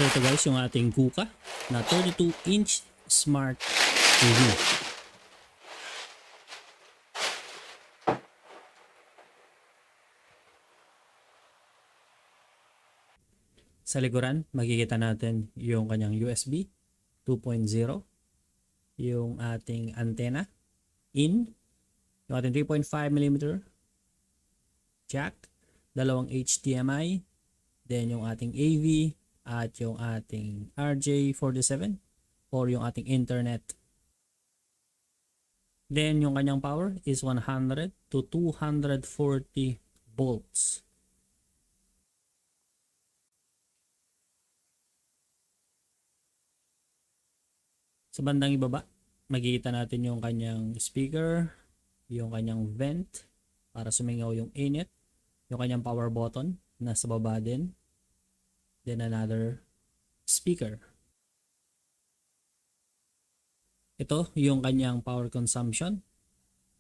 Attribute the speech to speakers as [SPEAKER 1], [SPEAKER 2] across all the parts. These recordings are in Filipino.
[SPEAKER 1] So ito guys yung ating KUKA na 32-inch Smart TV. Sa likuran, makikita natin yung kanyang USB 2.0, yung ating antenna in, yung ating 3.5mm jack, dalawang HDMI, then yung ating AV at yung ating RJ47 or yung ating internet. Then yung kanyang power is 100 to 240 volts. Sa bandang ibaba, makikita natin yung kanyang speaker, yung kanyang vent para sumingaw yung init, yung kanyang power button nasa baba din, then another speaker. Ito yung kanyang power consumption.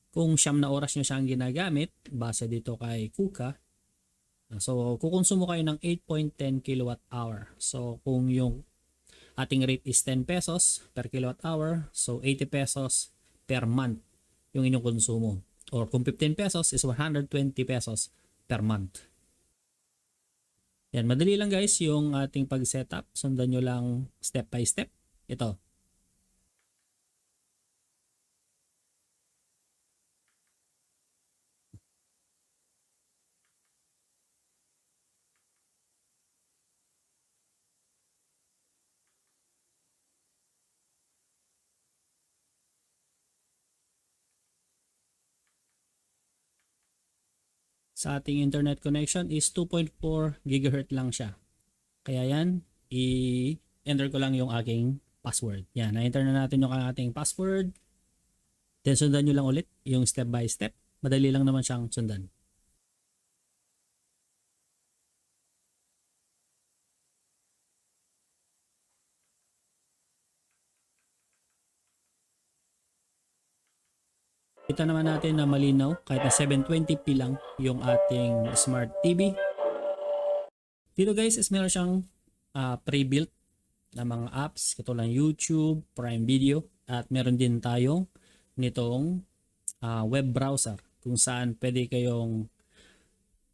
[SPEAKER 1] Kung 9 na oras nyo siyang ginagamit, base dito kay KUKA, so kukonsumo kayo ng 8.10 kWh. So kung yung ating rate is 10 pesos per kWh, so 80 pesos per month yung inyong konsumo. Or kung 15 pesos is 120 pesos per month. Yan, madali lang guys yung ating pag-setup. Sundan nyo lang step by step. Ito. Sa ating internet connection is 2.4 GHz lang siya. Kaya yan, i-enter ko lang yung aking password. Yan, na-enter na natin yung ating password. Then sundan nyo lang ulit yung step by step. Madali lang naman siyang sundan. Kita naman natin na malinaw kahit na 720p lang yung ating Smart TV. Dito guys is meron siyang pre-built na mga apps katulad YouTube, Prime Video, at meron din tayong nitong web browser kung saan pwede kayong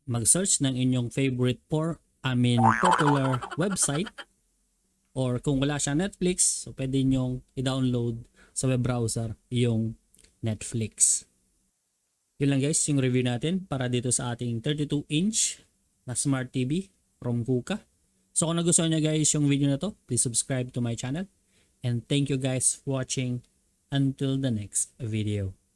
[SPEAKER 1] mag-search ng inyong favorite popular website, or kung wala siya Netflix, so pwede nyong i-download sa web browser yung Netflix. Yun lang guys yung review natin para dito sa ating 32-inch na Smart TV from KUKA. So kung nagustuhan nyo guys yung video na to, please subscribe to my channel. And thank you guys for watching. Until the next video.